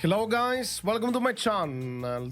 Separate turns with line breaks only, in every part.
Hello guys, welcome to my channel.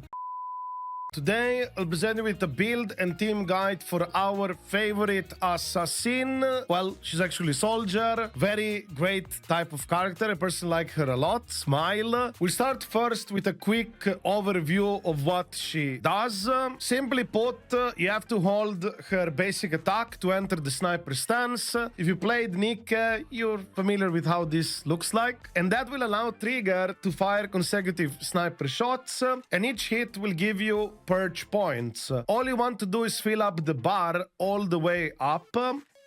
Today I'll present you with a build and team guide for our favorite assassin. Well, she's actually a soldier, very great type of character. I personally like her a lot. Smile. We'll start first with a quick overview of what she does. Simply put, you have to hold her basic attack to enter the sniper stance. If you played Nick, you're familiar with how this looks like. And that will allow Trigger to fire consecutive sniper shots, and each hit will give you purge points. All you want to do is fill up the bar all the way up,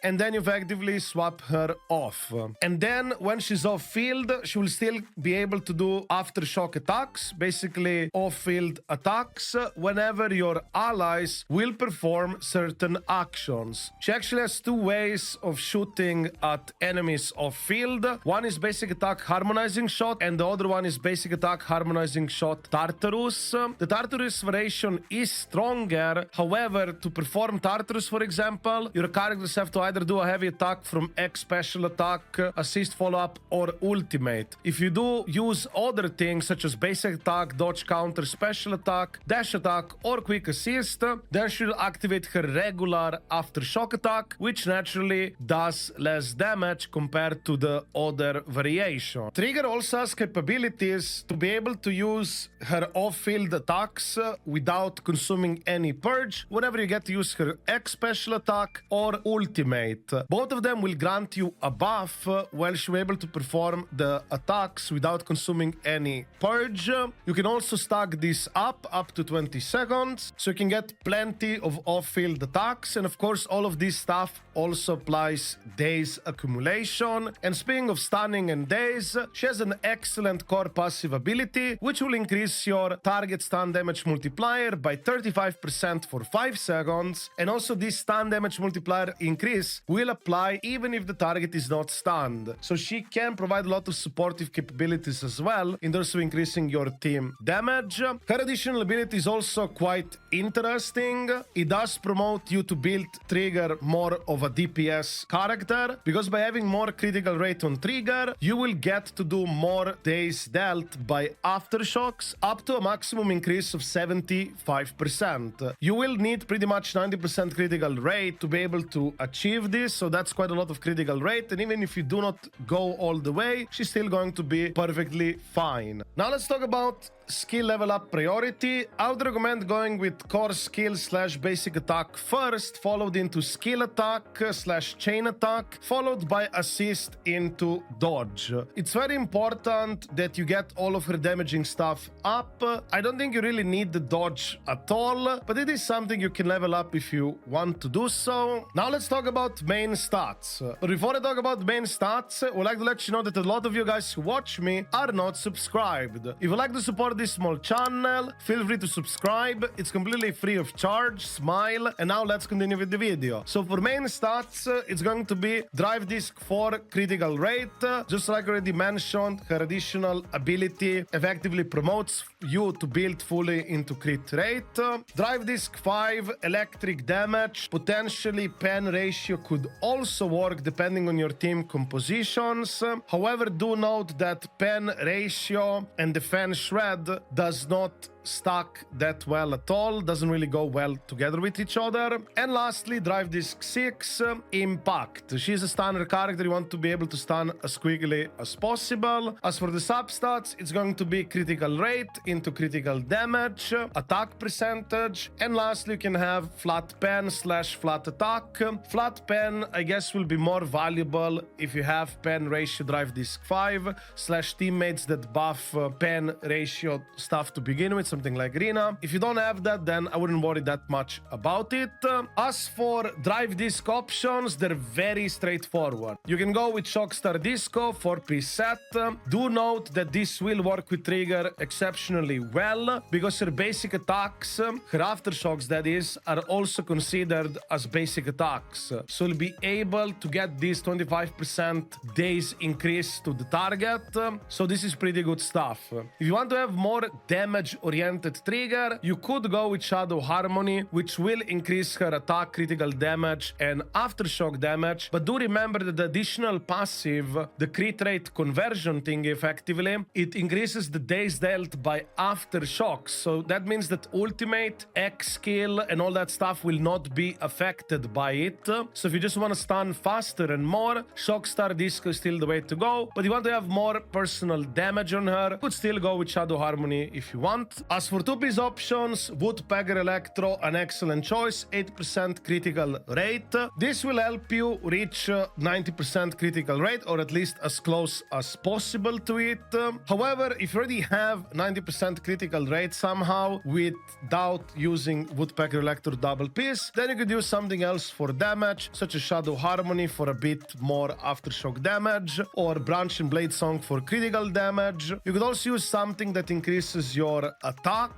and then you effectively swap her off. And then when she's off field, she will still be able to do aftershock attacks, basically off-field attacks, whenever your allies will perform certain actions. She actually has two ways of shooting at enemies off field. One is basic attack harmonizing shot, and the other one is basic attack harmonizing shot Tartarus. The Tartarus variation is stronger. However, to perform Tartarus, for example, your characters have to either do a heavy attack from X special attack, assist follow-up, or ultimate. If you do use other things such as basic attack, dodge counter, special attack, dash attack, or quick assist, then she'll activate her regular aftershock attack, which naturally does less damage compared to the other variation. Trigger also has capabilities to be able to use her off-field attacks without consuming any purge whenever you get to use her X special attack or ultimate. Both of them will grant you a buff while she'll be able to perform the attacks without consuming any purge. You can also stack this up to 20 seconds, so you can get plenty of off-field attacks, and of course all of this stuff also applies days accumulation. And speaking of stunning and days, she has an excellent core passive ability which will increase your target stun damage multiplier by 35% for 5 seconds, and also this stun damage multiplier increase will apply even if the target is not stunned. So she can provide a lot of supportive capabilities as well in terms of increasing your team damage. Her additional ability is also quite interesting. It does promote you to build Trigger more of a DPS character, because by having more critical rate on Trigger, you will get to do more days dealt by aftershocks up to a maximum increase of 75%. You will need pretty much 90% critical rate to be able to achieve this, so that's quite a lot of critical rate, and even if you do not go all the way, she's still going to be perfectly fine. Now let's talk about skill level up priority. I would recommend going with core skill / basic attack first, followed into skill attack / chain attack, followed by assist into dodge. It's very important that you get all of her damaging stuff up. I don't think you really need the dodge at all, but it is something you can level up if you want to do so. Now let's talk about main stats. But before I talk about main stats, I would like to let you know that a lot of you guys who watch me are not subscribed. If you'd like to support this small channel, feel free to subscribe. It's completely free of charge. Smile. And now let's continue with the video. So for main stats, it's going to be drive disc 4 critical rate. Just like I already mentioned, her additional ability effectively promotes you to build fully into crit rate. Drive disc 5 electric damage. Potentially pen ratio could also work depending on your team compositions. However, do note that pen ratio and defense shred does not stack that well at all, doesn't really go well together with each other. And lastly, drive disc 6 impact. She's a stunner character. You want to be able to stun as quickly as possible. As for the substats, it's going to be critical rate into critical damage, attack percentage, and lastly you can have flat pen / flat attack. Flat pen, I guess, will be more valuable if you have pen ratio drive disc 5 / teammates that buff pen ratio stuff to begin with, something like Rina. If you don't have that, then I wouldn't worry that much about it. As for drive disc options, they're very straightforward. You can go with Shockstar Disco 4-piece set. Do note that this will work with Trigger exceptionally well, because her basic attacks, her aftershocks that is, are also considered as basic attacks. So you'll be able to get this 25% days increase to the target. So this is pretty good stuff. If you want to have more damage-oriented trigger, you could go with Shadow Harmony, which will increase her attack, critical damage, and aftershock damage. But do remember that the additional passive, the crit rate conversion thing, effectively, it increases the days dealt by aftershocks. So that means that ultimate, X skill, and all that stuff will not be affected by it. So if you just want to stun faster and more, Shockstar Disco is still the way to go. But you want to have more personal damage on her, you could still go with Shadow Harmony if you want. As for 2-piece options, Woodpecker Electro, an excellent choice, 8% critical rate. This will help you reach 90% critical rate, or at least as close as possible to it. However, if you already have 90% critical rate somehow without using Woodpecker Electro double piece, then you could use something else for damage, such as Shadow Harmony for a bit more aftershock damage, or Branch and Blade Song for critical damage. You could also use something that increases your attack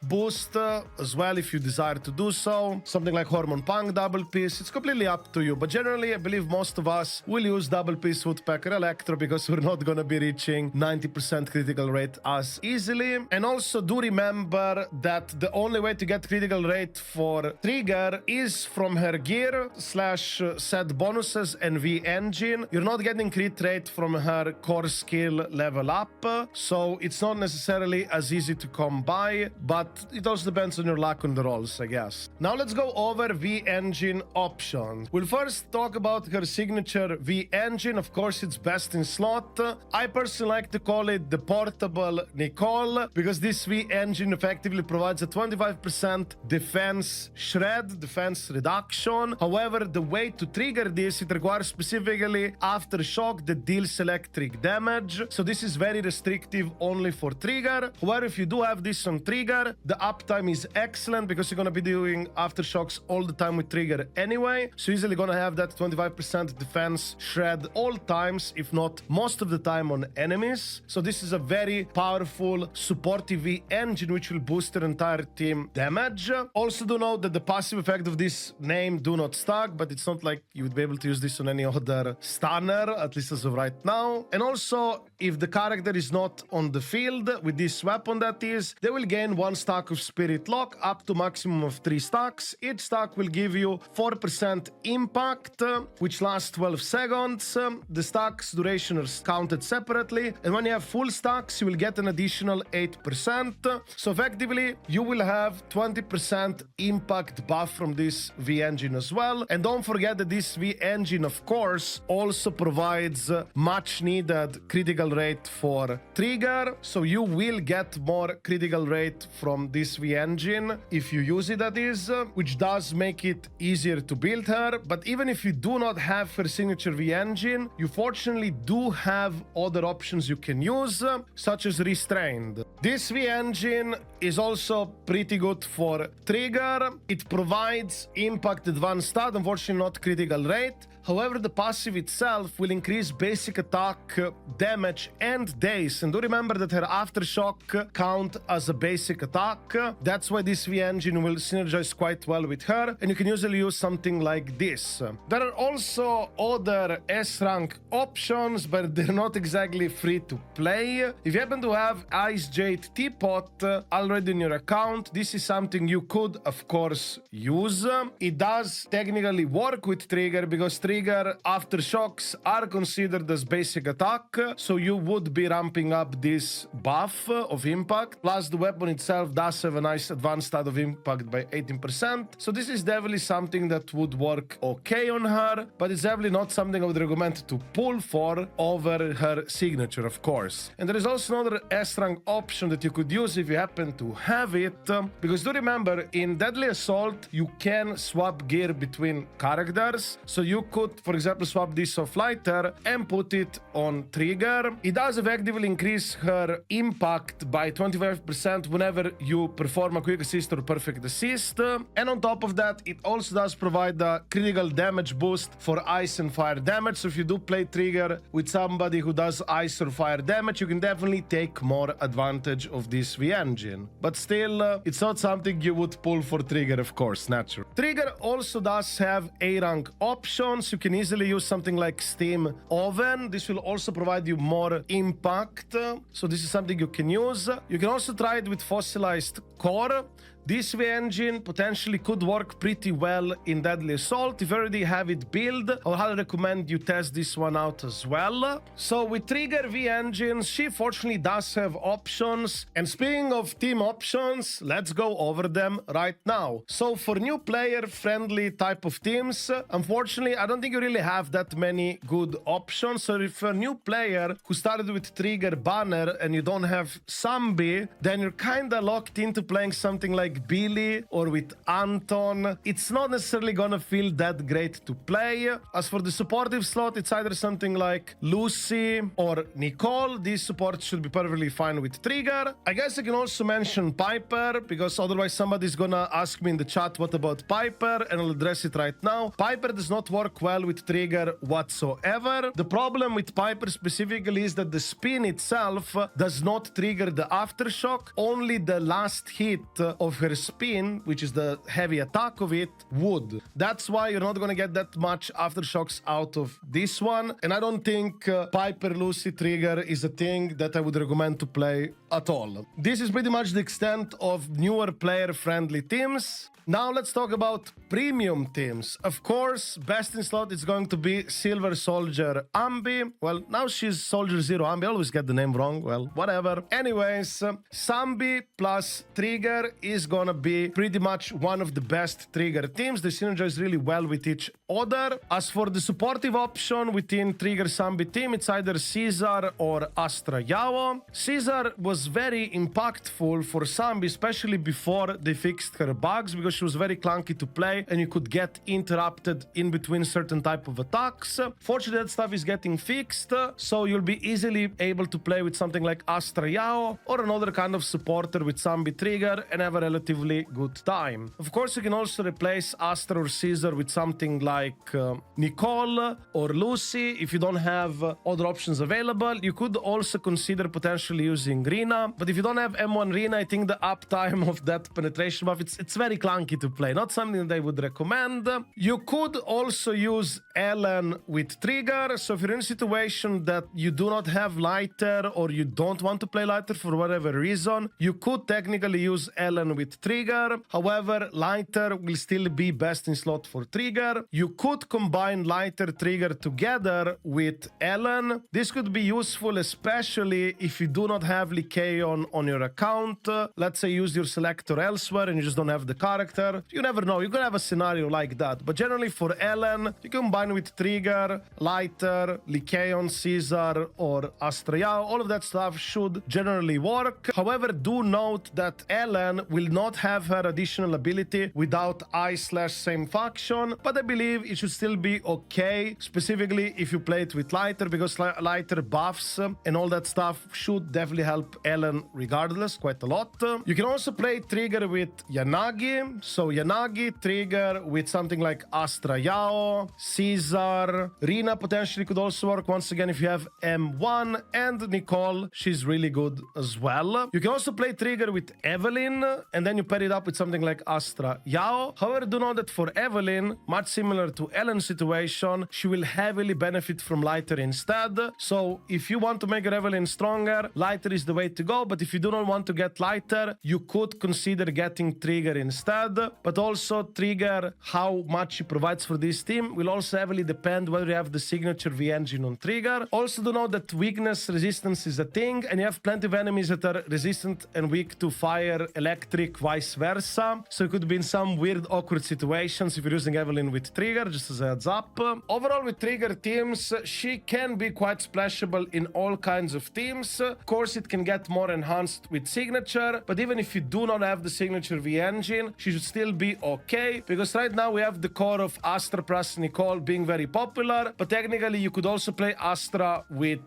boost as well if you desire to do so. Something like Hormone Punk double piece. It's completely up to you, but generally I believe most of us will use double piece Woodpecker Electro because we're not gonna be reaching 90% critical rate as easily. And also do remember that the only way to get critical rate for Trigger is from her gear / set bonuses and V engine. You're not getting crit rate from her core skill level up, so it's not necessarily as easy to come by, but it also depends on your luck on the rolls, I guess. Now let's go over V engine options. We'll first talk about her signature V engine. Of course, it's best in slot. I personally like to call it the portable Nicole, because this V engine effectively provides a 25% defense shred, defense reduction. However, the way to trigger this, it requires specifically aftershock that deals electric damage. So this is very restrictive only for trigger. However, if you do have this on trigger, the uptime is excellent because you're going to be doing aftershocks all the time with trigger anyway. So you're easily going to have that 25% defense shred all times, if not most of the time on enemies. So this is a very powerful supportive V engine which will boost your entire team damage. Also do note that the passive effect of this name do not stack, but it's not like you would be able to use this on any other stunner, at least as of right now. And also, if the character is not on the field with this weapon, that is, they will gain 1 stack of Spirit Lock up to maximum of 3 stacks. Each stack will give you 4% impact, which lasts 12 seconds. The stacks duration are counted separately, and when you have full stacks, you will get an additional 8%. So effectively, you will have 20% impact buff from this V engine as well. And don't forget that this V engine, of course, also provides much needed critical rate for trigger. So you will get more critical rate from this V engine if you use it, that is, which does make it easier to build her. But even if you do not have her signature V engine, you fortunately do have other options you can use, such as Restrained. This V engine is also pretty good for trigger. It provides impact advanced stat, unfortunately not critical rate. However, the passive itself will increase basic attack, damage, and days. And do remember that her aftershock count as a basic attack. That's why this V engine will synergize quite well with her, and you can usually use something like this. There are also other S-rank options, but they're not exactly free to play. If you happen to have Ice Jade Teapot already in your account, this is something you could, of course, use. It does technically work with trigger because trigger aftershocks are considered as basic attack, so you would be ramping up this buff of impact. Plus, the weapon itself does have a nice advanced stat of impact by 18%, so this is definitely something that would work okay on her, but it's definitely not something I would recommend to pull for over her signature, of course. And there is also another S-rank option that you could use if you happen to have it, because do remember, in Deadly Assault, you can swap gear between characters, so you could, for example, swap this off Lighter and put it on Trigger. It does effectively increase her impact by 25% whenever you perform a quick assist or perfect assist. And on top of that, it also does provide a critical damage boost for ice and fire damage. So if you do play Trigger with somebody who does ice or fire damage, you can definitely take more advantage of this V engine. But still, it's not something you would pull for Trigger, of course, naturally. Trigger also does have A rank options. you can easily use something like Steam Oven. This will also provide you more impact. So this is something you can use. You can also try it with Fossilized Core. This V engine potentially could work pretty well in Deadly Assault. If you already have it built, I would highly recommend you test this one out as well. So with Trigger V engines, she fortunately does have options. And speaking of team options, let's go over them right now. So for new player-friendly type of teams, unfortunately, I don't think you really have that many good options. So if you're a new player who started with Trigger Banner and you don't have Zombie, then you're kind of locked into playing something like Billy or with Anton. It's not necessarily gonna feel that great to play. As for the supportive slot, it's either something like Lucy or Nicole. These supports should be perfectly fine with Trigger. I guess I can also mention Piper, because otherwise somebody's gonna ask me in the chat what about Piper, and I'll address it right now. Piper does not work well with Trigger whatsoever. The problem with Piper specifically is that the spin itself does not trigger the aftershock. Only the last hit of her spin, which is the heavy attack of it, would. That's why you're not gonna get that much aftershocks out of this one, and I don't think Piper Lucy Trigger is a thing that I would recommend to play at all. This is pretty much the extent of newer player-friendly teams. Now let's talk about premium teams. Of course, best in slot is going to be Silver Soldier Ambi. Well, now she's Soldier Zero Ambi. I always get the name wrong. Well, whatever. Anyways, Zombie plus Trigger is gonna be pretty much one of the best Trigger teams. They synergize really well with each other. As for the supportive option within Trigger Zombie team, it's either Caesar or Astra Yao. Caesar was very impactful for Zombie, especially before they fixed her bugs, because she was very clunky to play and you could get interrupted in between certain type of attacks. Fortunately, that stuff is getting fixed, so you'll be easily able to play with something like Astra Yao or another kind of supporter with Zombie Trigger and have a relatively good time. Of course, you can also replace Astra or Caesar with something like Nicole or Lucy. If you don't have other options available, you could also consider potentially using Rina. But if you don't have M1 Rina, I think the uptime of that penetration buff, it's very clunky to play. Not something that I would recommend. You could also use Ellen with Trigger. So if you're in a situation that you do not have Lighter or you don't want to play Lighter for whatever reason, you could technically use Ellen with Trigger. However, Lighter will still be best in slot for Trigger. You could combine Lighter Trigger together with Ellen. This could be useful, especially if you do not have Lycaon on your account. Let's say use your selector elsewhere and you just don't have the character. You never know, you could have a scenario like that. But generally for Ellen, you combine with Trigger, Lighter, Lycaon, Caesar, or Astra Yao. All of that stuff should generally work. However, do note that Ellen will not have her additional ability without I/same faction, but I believe it should still be okay, specifically if you play it with Lighter, because Lighter buffs and all that stuff should definitely help Ellen regardless quite a lot. You can also play Trigger with Yanagi. So Yanagi, Trigger with something like Astra Yao, Caesar, Rina potentially could also work once again if you have M1, and Nicole, she's really good as well. You can also play Trigger with Evelyn, and then you pair it up with something like Astra Yao. However, do know that for Evelyn, much similar to Ellen's situation, she will heavily benefit from Lighter instead. So if you want to make your Evelyn stronger, Lighter is the way to go, but if you do not want to get Lighter, you could consider getting Trigger instead. But also Trigger, how much he provides for this team will also heavily depend whether you have the signature V engine on Trigger. Also do know that weakness resistance is a thing, and you have plenty of enemies that are resistant and weak to fire, electric, vice versa. So you could be in some weird awkward situations if you're using Evelyn with Trigger, just as a heads up. Overall with Trigger teams, she can be quite splashable in all kinds of teams. Of course, it can get more enhanced with signature, but even if you do not have the signature V engine, she should still be okay, because right now we have the core of Astra plus Nicole being very popular, but technically you could also play Astra with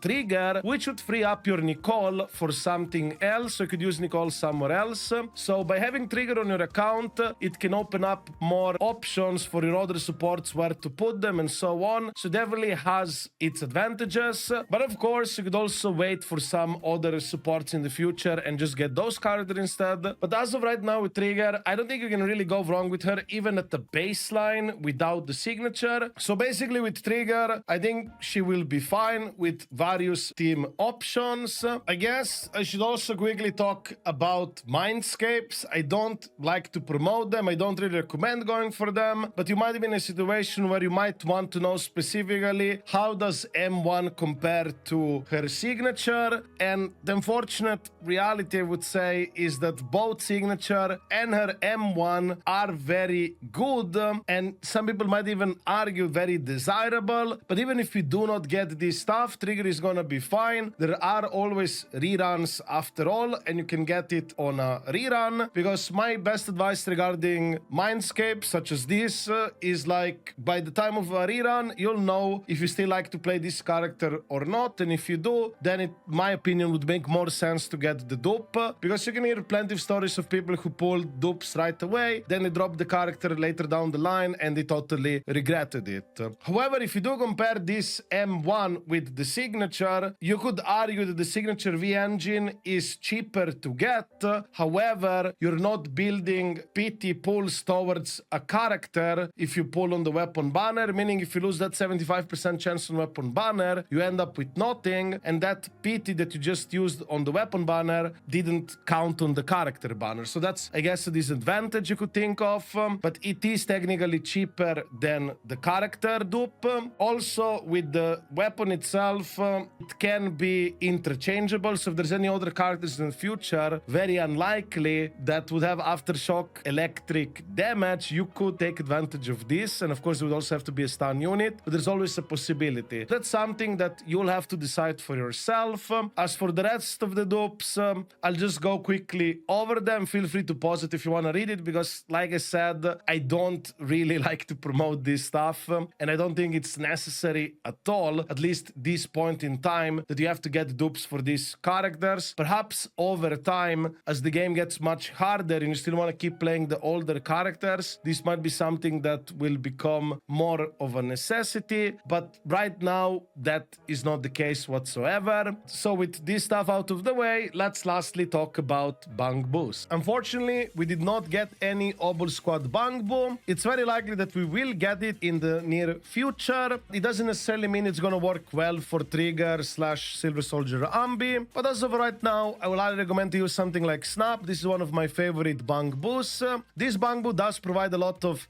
Trigger, which would free up your Nicole for something else, so you could use Nicole somewhere else. So by having trigger on your account, it can open up more options for your other supports where to put them and so on. So definitely has its advantages. But of course, you could also wait for some other supports in the future and just get those characters instead. But as of right now with trigger, I don't think you can really go wrong with her, even at the baseline without the signature. So basically with trigger, I think she will be fine with various team options. I guess I should also quickly talk about Mindscapes. I don't like to promote them. I don't really recommend going for them, but you might be in a situation where you might want to know specifically how does M1 compare to her signature. And the unfortunate reality, I would say, is that both signature and her M1 are very good, and some people might even argue very desirable. But even if you do not get this stuff, trigger is gonna be fine. There are always reruns after all, and you can get it on a rerun. Because my best advice regarding Mindscapes such as this is like, by the time of a rerun, you'll know if you still like to play this character or not. And if you do, then it, my opinion, would make more sense to get the dupe, because you can hear plenty of stories of people who pulled dupes right away, then they dropped the character later down the line and they totally regretted it. However, if you do compare this M1 with the signature, you could argue that the signature V engine is cheaper to get. However, you're not building PT pulls towards a character if you pull on the weapon banner, meaning if you lose that 75% chance on weapon banner, you end up with nothing, and that PT that you just used on the weapon banner didn't count on the character banner. So that's, I guess, a disadvantage you could think of, but it is technically cheaper than the character dupe. Also, with the weapon itself, it can be interchangeable, so if there's any other characters in the future, very unlikely, that would have aftershock electric damage, you could take advantage of this. And of course, it would also have to be a stun unit, but there's always a possibility. That's something that you'll have to decide for yourself. As for the rest of the dupes, I'll just go quickly over them. Feel free to pause it if you want to read it, because like I said, I don't really like to promote this stuff, and I don't think it's necessary at all, at least this point in time, that you have to get dupes for these characters. Perhaps over time, as the game gets much harder and you still want to keep playing the older characters, this might be something that will become more of a necessity, but right now that is not the case whatsoever. So with this stuff out of the way, let's lastly talk about Bangboos. Unfortunately, we did not get any Obol Squad Bangboo. It's very likely that we will get it in the near future. It doesn't necessarily mean it's gonna work well for Trigger / Silver Soldier Ambi, but as of right now, I will highly recommend to use something like Snap. This is one of my favorite Bangboos. This Bangboo does provide a lot of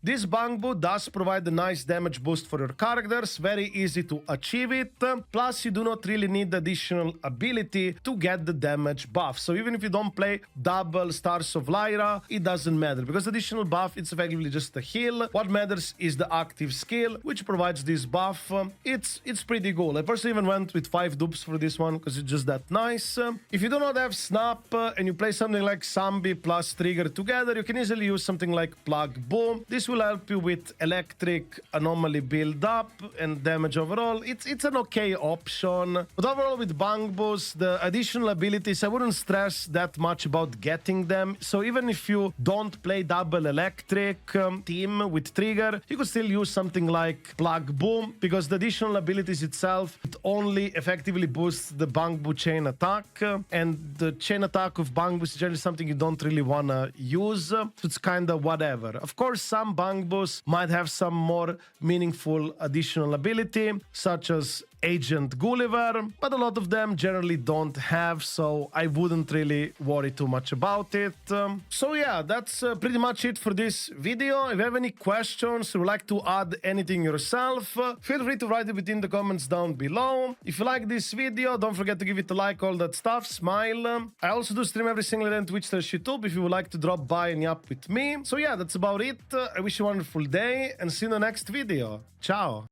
This Bangboo does provide a nice damage boost for your characters, very easy to achieve it. Plus, you do not really need additional ability to get the damage buff. So even if you don't play double Stars of Lyra, it doesn't matter, because additional buff, it's effectively just a heal. What matters is the active skill, which provides this buff. It's pretty cool. I personally even went with 5 dupes for this one, because it's just that nice. If you do not have Snap and you play something like Sambi plus Trigger together, you can easily use something like Plug Boom. This will help you with electric anomaly build up and damage overall. It's an okay option. But overall with Bangboos, the additional abilities, I wouldn't stress that much about getting them. So even if you don't play double electric team with Trigger, you could still use something like Plug Boom, because the additional abilities itself, it only effectively boosts the Bangboo chain attack, and the chain attack of Bangboos is generally something you don't really want to use, so it's kind of whatever. Of course, some Bangboos might have some more meaningful additional ability, such as Agent Gulliver, but a lot of them generally don't have, so I wouldn't really worry too much about it. So yeah, that's pretty much it for this video. If you have any questions or would like to add anything yourself, feel free to write it within the comments down below. If you like this video, don't forget to give it a like, all that stuff, smile. I also do stream every single day on Twitch/YouTube if you would like to drop by and yap with me. So yeah, that's about it. I wish you a wonderful day and see you in the next video. Ciao!